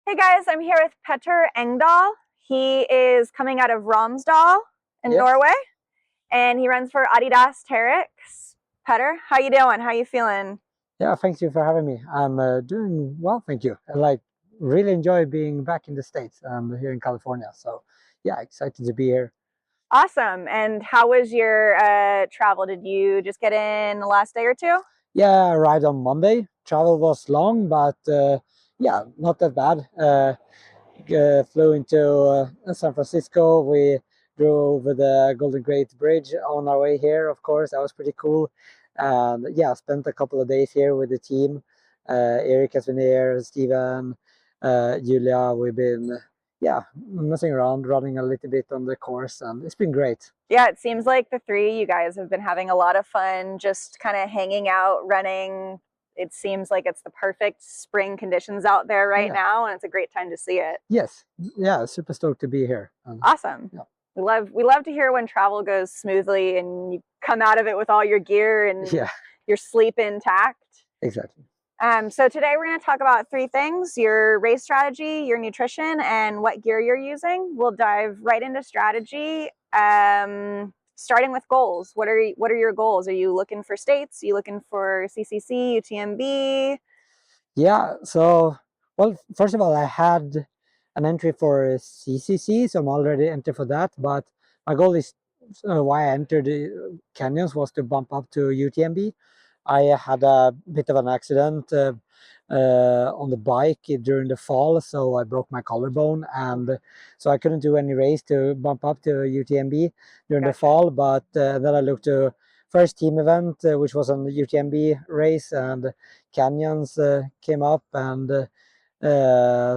Hey guys, I'm here with Petter Engdahl. He is coming out of Romsdal in Yes. Norway, and he runs for Adidas Terrex. Petter, how you doing? How you feeling? Yeah, thank you for having me. I'm doing well, thank you. I really enjoy being back in the States. I'm here in California, so yeah, excited to be here. Awesome. And how was your travel? Did you just get in the last day or two? Yeah, I arrived on Monday. Travel was long, but yeah, not that bad. Flew into San Francisco. We drove over the Golden Gate Bridge on our way here, of course. That was pretty cool. And yeah, spent a couple of days here with the team. Eric has been here, Steven, Julia. We've been, yeah, messing around, running a little bit on the course, and it's been great. Yeah, it seems like the three of you guys have been having a lot of fun, just kind of hanging out, running. It seems like it's the perfect spring conditions out there right Yeah. now, and it's a great time to see it. Yes. Yeah, super stoked to be here. Awesome. Yeah. We love to hear when travel goes smoothly and you come out of it with all your gear and Yeah, your sleep intact. exactly. So today we're going to talk about three things: your race strategy, your nutrition, and what gear you're using. We'll dive right into strategy, starting with goals. What are your goals? Are you looking for states? Are you looking for CCC, UTMB? Yeah, so, well, first of all, I had an entry for CCC, so I'm already entered for that. But my goal is why I entered Canyons was to bump up to UTMB. I had a bit of an accident on the bike during the fall, so I broke my collarbone, and so I couldn't do any race to bump up to UTMB during the Gotcha. fall. But then I looked to first team event, which was an UTMB race, and Canyons came up, and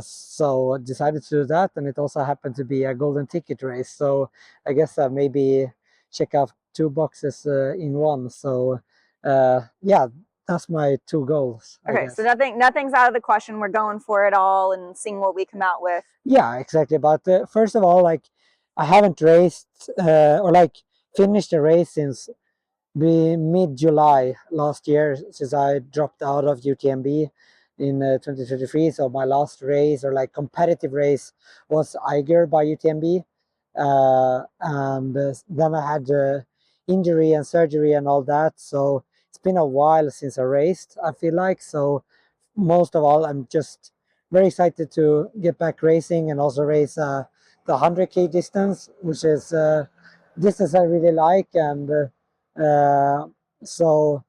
so decided to do that. And it also happened to be a golden ticket race, so I guess I maybe check out two boxes in one. So yeah, that's my two goals, I Okay, so guess. nothing's out of the question. We're going for it all and seeing what we come out with. Yeah, exactly. But first of all, like, I haven't raced or like finished a race since mid-July last year, since I dropped out of UTMB in 2023. So my last race, or like competitive race, was Eiger by UTMB, and then I had injury and surgery and all that. So it's been a while since I raced, I feel like. So most of all, I'm just very excited to get back racing and also race the 100K distance, which is distance I really like. And so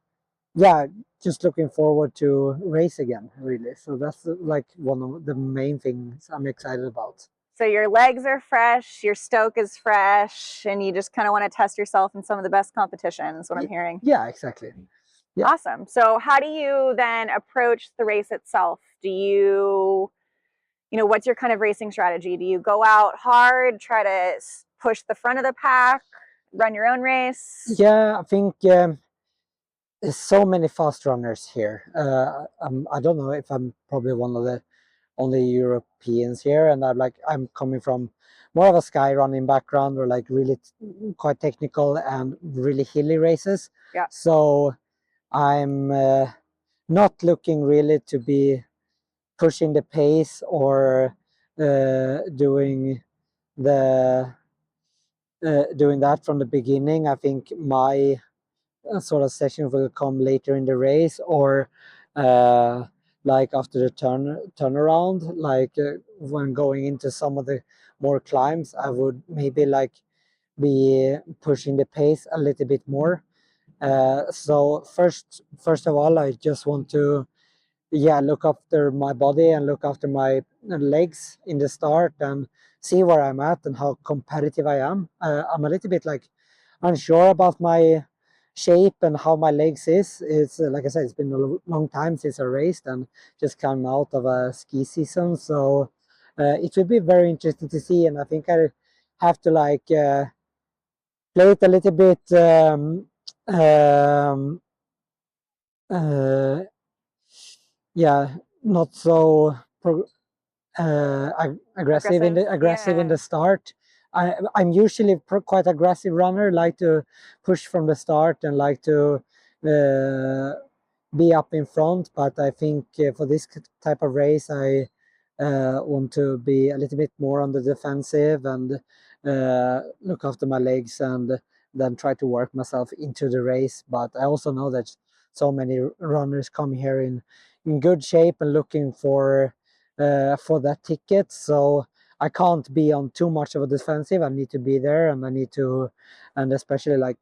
yeah, just looking forward to race again, really. So that's like one of the main things I'm excited about. So your legs are fresh, your stoke is fresh, and you just kind of want to test yourself in some of the best competitions, what I'm hearing. Yeah, exactly. Yeah. Awesome. So how do you then approach the race itself? What's your kind of racing strategy? Do you go out hard, try to push the front of the pack, run your own race? Yeah, I think there's so many fast runners here. I don't know if I'm probably one of the only Europeans here, and I'm coming from more of a sky running background, or like really quite technical and really hilly races. Yeah. So I'm not looking really to be pushing the pace or doing the doing that from the beginning. I think my sort of session will come later in the race, or uh, like after the turnaround, like when going into some of the more climbs, I would maybe like be pushing the pace a little bit more. So first of all, I just want to, yeah, look after my body and look after my legs in the start, and see where I'm at and how competitive I am. I'm a little bit like unsure about my shape and how my legs is. It's like I said, it's been a long time since I raced and just come out of a ski season. So it will be very interesting to see, and I think I have to like play it a little bit uh, yeah, not so aggressive in the Yeah. start. I'm usually quite aggressive runner, like to push from the start and like to be up in front. But I think for this type of race, I want to be a little bit more on the defensive and look after my legs and then try to work myself into the race. But I also know that so many runners come here in good shape and looking for that ticket. So I can't be on too much of a defensive. I need to be there, and I need to, and especially like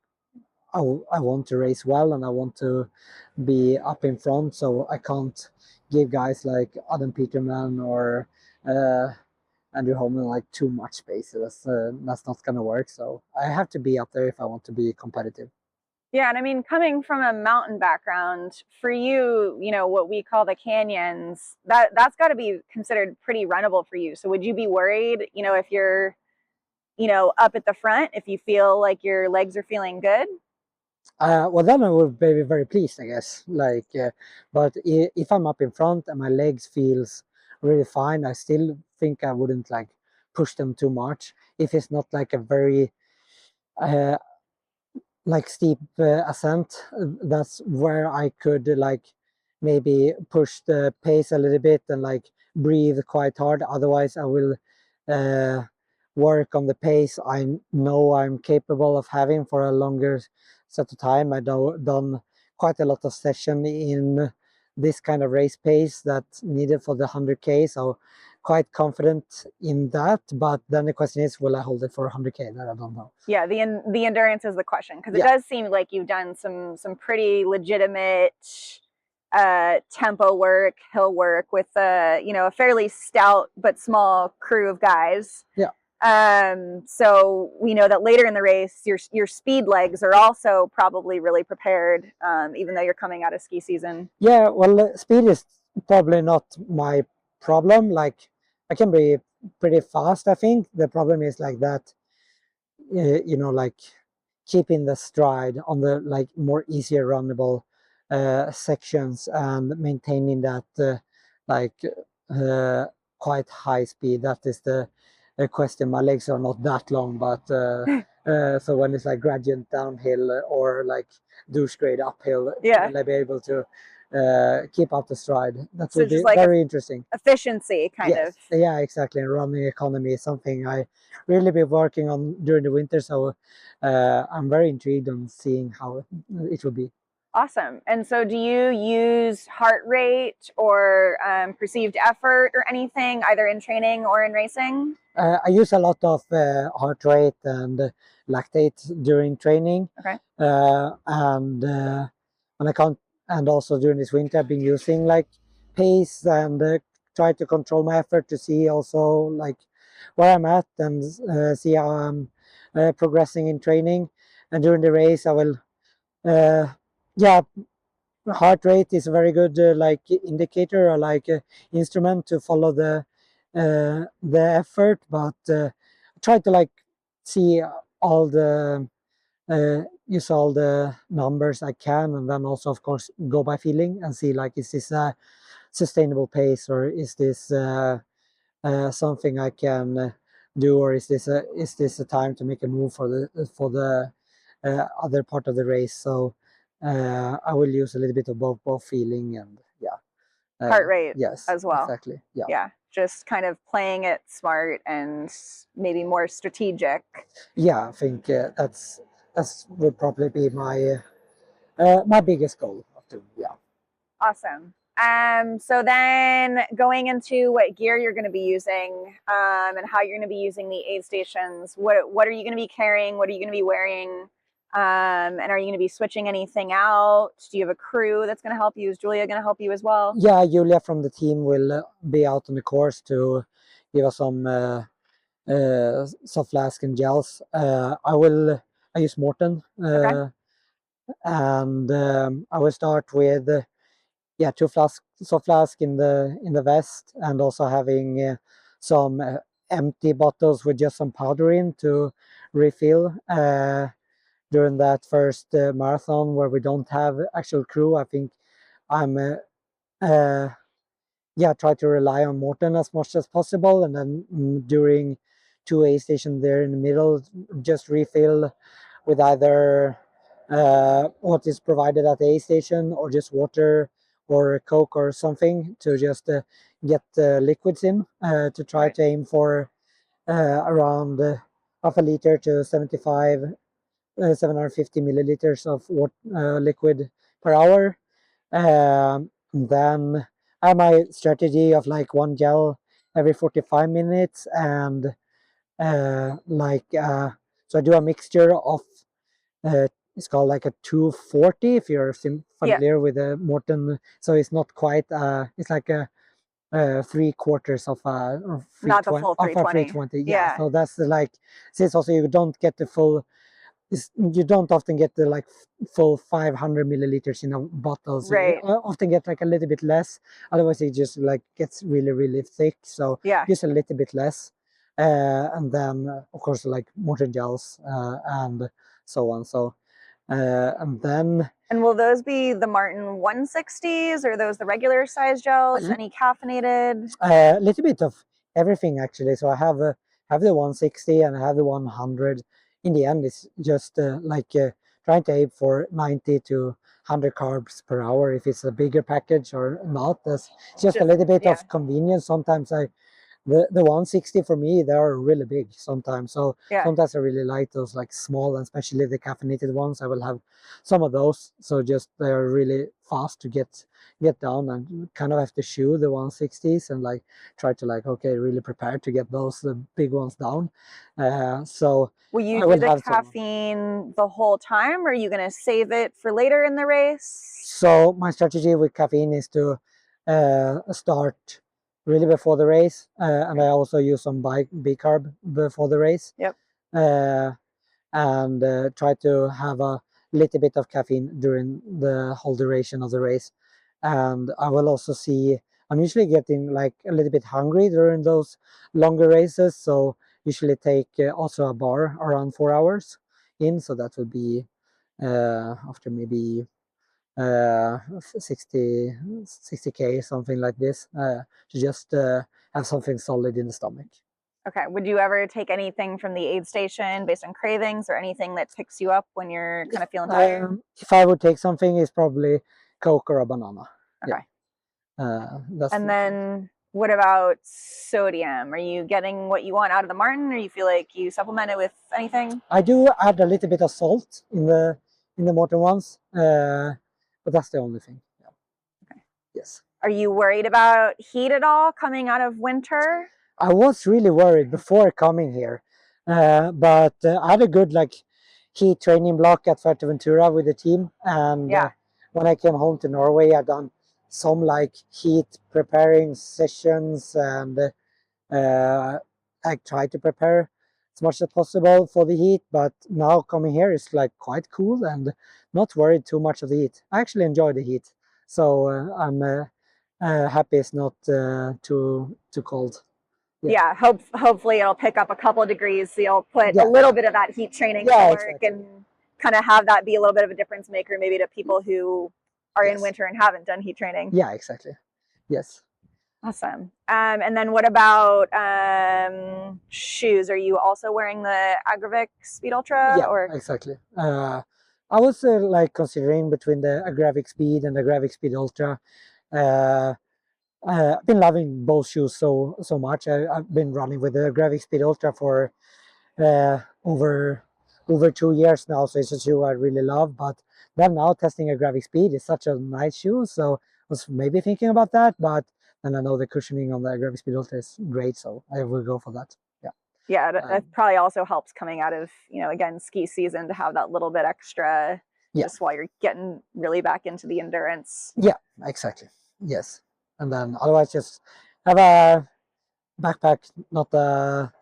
I want to race well and I want to be up in front. So I can't give guys like Adam Peterman or uh, Andrew Holman like too much space. That's not gonna work. So I have to be up there if I want to be competitive. Yeah, and I mean, coming from a mountain background, for you, you know, what we call the canyons, that's got to be considered pretty runnable for you. So would you be worried, you know, if you're, you know, up at the front, if you feel like your legs are feeling good? Well, then I would be very pleased, I guess. Like, but if I'm up in front and my legs feels really fine, I still think I wouldn't like push them too much. If it's not like a very uh, like steep ascent, that's where I could like maybe push the pace a little bit and like breathe quite hard. Otherwise, I will uh, work on the pace I know I'm capable of having for a longer set of time. I've done quite a lot of session in this kind of race pace that's needed for the 100K. So quite confident in that. But then the question is, will I hold it for 100K? That I don't know. Yeah, the endurance is the question, because it Yeah. does seem like you've done some pretty legitimate tempo work, hill work with you know, a fairly stout but small crew of guys. Yeah. So we know that later in the race, your speed legs are also probably really prepared, even though you're coming out of ski season. Yeah, well, speed is probably not my problem. Like, I can be pretty fast, I think. The problem is like that, you know, like keeping the stride on the like more easier runnable sections and maintaining that like uh, quite high speed. That is the question. My legs are not that long, but so when it's like gradient downhill or like douche grade uphill, Yeah. will I be able to keep up the stride? That So would be just like very interesting. efficiency, kind of. Yeah, exactly. And running economy is something I really be working on during the winter. So I'm very intrigued on seeing how it will be. Awesome. And so do you use heart rate or perceived effort or anything, either in training or in racing? I use a lot of heart rate and lactate during training. Okay. And I can't, and also during this winter, I've been using like pace and try to control my effort to see also like where I'm at and see how I'm progressing in training. And during the race, I will, yeah, heart rate is a very good like indicator or like instrument to follow the effort, but try to like see all the use all the numbers I can, and then also of course go by feeling and see like, is this a sustainable pace, or is this something I can do, or is this a time to make a move for the other part of the race. So I will use a little bit of both feeling and Heart rate yes, as well. exactly. Yeah. Yeah. Just kind of playing it smart and maybe more strategic. Yeah, I think that's would probably be my my biggest goal. Yeah. Awesome. So then going into what gear you're going to be using, and how you're going to be using the aid stations. What are you going to be carrying? What are you going to be wearing? And are you going to be switching anything out? Do you have a crew that's going to help you? Is Julia going to help you as well? Yeah, Julia from the team will be out on the course to give us some soft flask and gels. I use Morten, Okay. and I will start with two soft flask in the vest, and also having some empty bottles with just some powder in to refill during that first marathon where we don't have actual crew. I think I'm try to rely on Morten as much as possible, and then during 2A station there in the middle, just refill with either what is provided at the A station or just water or Coke or something to just get liquids in to try to aim for around half a liter to 750 milliliters of liquid per hour. Then I have my strategy of like one gel every 45 minutes, and so I do a mixture of it's called like a 240 if you're familiar with the Morton. So it's not quite it's like a 3/4 of a Not the full 320. 320. Yeah. So that's like, since also you don't get the full, you don't often get the like full 500 milliliters in a bottle, so Right. you often get like a little bit less, otherwise it just like gets really thick. So Yeah. just a little bit less, and then of course like Morton gels and so on. So and then And will those be the Martin 160s, or are those the regular size gels? Any caffeinated? A little bit of everything actually. So I have the 160 and I have the 100. In the end, it's just trying to aim for 90 to 100 carbs per hour if it's a bigger package or not. That's just a little bit of convenience. Sometimes the 160 for me, they are really big sometimes. So sometimes I really like those like small, and especially the caffeinated ones. I will have some of those. So just they're really fast to get down, and kind of have to chew the 160s and like try to like, okay, really prepare to get those the big ones down. So will you do the caffeine the whole time, or are you going to save it for later in the race? So my strategy with caffeine is to start really before the race, and I also use some B-carb before the race. Yep. And try to have a little bit of caffeine during the whole duration of the race. And I will also see, I'm usually getting like a little bit hungry during those longer races, so usually take also a bar around 4 hours in, so that would be after maybe 60k, something like this, to just have something solid in the stomach. Okay. Would you ever take anything from the aid station based on cravings, or anything that picks you up when you're kind of feeling tired? If I would take something, it's probably Coke or a banana. Okay. Yeah. And then what about sodium? Are you getting what you want out of the Martin, or you feel like you supplement it with anything? I do add a little bit of salt in the Morton ones, but that's the only thing. Yeah. Okay. Yes. Are you worried about heat at all coming out of winter? I was really worried before coming here, but I had a good like heat training block at Fuerteventura with the team, and when I came home to Norway, I've done some like heat preparing sessions, and I try to prepare as much as possible for the heat. But now coming here is like quite cool and not worried too much of the heat. I actually enjoy the heat, so I'm happy it's not too cold. Yeah, hopefully it'll pick up a couple of degrees, so you'll put a little bit of that heat training to work, and kind of have that be a little bit of a difference maker maybe to people who are in winter and haven't done heat training. Yeah, exactly. Yes. Awesome. And then what about shoes? Are you also wearing the Agravic Speed Ultra? Yeah, exactly. I was like considering between the Agravic Speed and the Agravic Speed Ultra. I've been loving both shoes so much. I've been running with the Agravic Speed Ultra for over 2 years now, so it's a shoe I really love. But then now testing Agravic Speed is such a nice shoe, so I was maybe thinking about that. But then I know the cushioning on the Agravic Speed Ultra is great, so I will go for that. Yeah. Yeah, that probably also helps coming out of, again, ski season, to have that little bit extra just while you're getting really back into the endurance. Yeah, exactly. Yes. And then otherwise just have a backpack, not a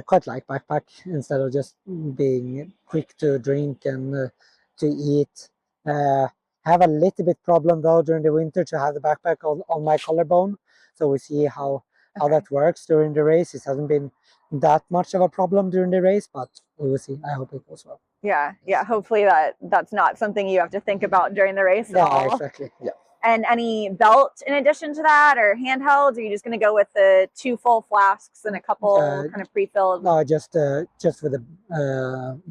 quite light backpack, instead of just being quick to drink and to eat. Have a little bit problem though during the winter to have the backpack on my collarbone. So we see how that works during the race. It hasn't been that much of a problem during the race, but we will see. I hope it goes well. Yeah. Hopefully that's not something you have to think about during the race at all. Yeah, exactly. Yeah. And any belt in addition to that, or handhelds? Or are you just going to go with the 2 full flasks and a couple kind of pre-filled? No, just with the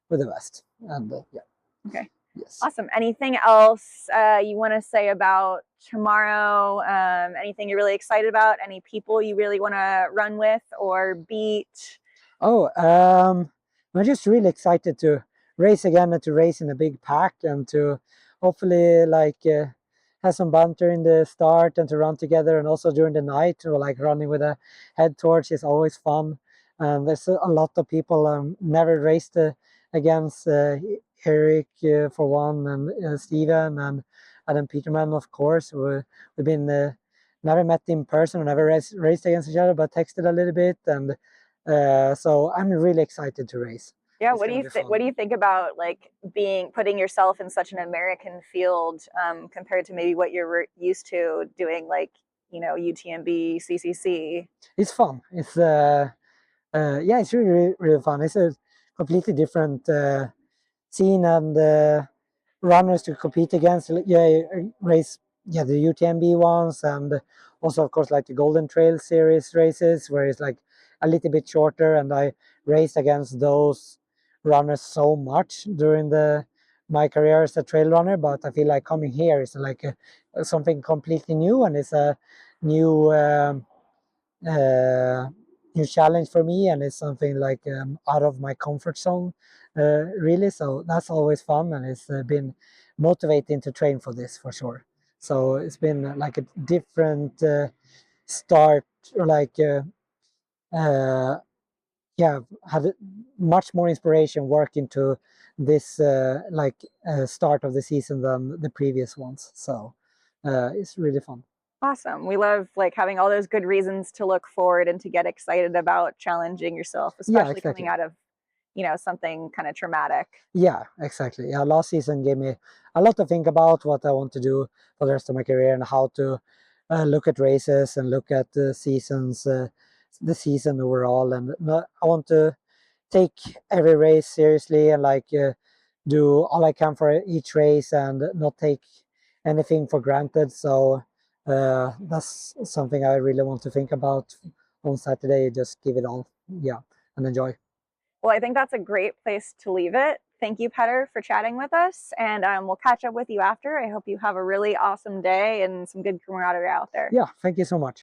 vest, and yeah. Okay. Yes. Awesome. Anything else you want to say about tomorrow? Anything you're really excited about? Any people you really want to run with or beat? Oh, I'm just really excited to race again and to race in a big pack and to hopefully have some banter in the start and to run together, and also during the night, or like running with a head torch is always fun. And there's a lot of people never raced against Eric for one, and Steven, and then Peterman, of course. We've been never met in person or never raced against each other, but texted a little bit, and so I'm really excited to race. Yeah, It's what do gonna you be fun. what do you think about like putting yourself in such an American field compared to maybe what you're used to doing, like UTMB, CCC? It's fun. It's yeah, it's really really fun. It's a completely different scene, and runners to compete against. Yeah, race, yeah, the UTMB ones, and also of course like the Golden Trail Series races where it's like a little bit shorter, and I raced against those runners so much during my career as a trail runner. But I feel like coming here is like something completely new, and it's a new uh, new challenge for me, and it's something like out of my comfort zone, really. So that's always fun, and it's been motivating to train for this for sure. So it's been like a different start, or uh, yeah, had much more inspiration working to this start of the season than the previous ones. So it's really fun. Awesome. We love like having all those good reasons to look forward and to get excited about challenging yourself, Yeah, especially coming exactly. out of, something kind of traumatic. Yeah, exactly. Yeah, last season gave me a lot to think about what I want to do for the rest of my career, and how to look at races and look at the seasons, the season overall. And I want to take every race seriously, and do all I can for each race, and not take anything for granted. So that's something I really want to think about on Saturday. Just give it all, yeah, and enjoy. Well, I think that's a great place to leave it. Thank you, Petter, for chatting with us, and we'll catch up with you after. I hope you have a really awesome day and some good camaraderie out there. Yeah, thank you so much.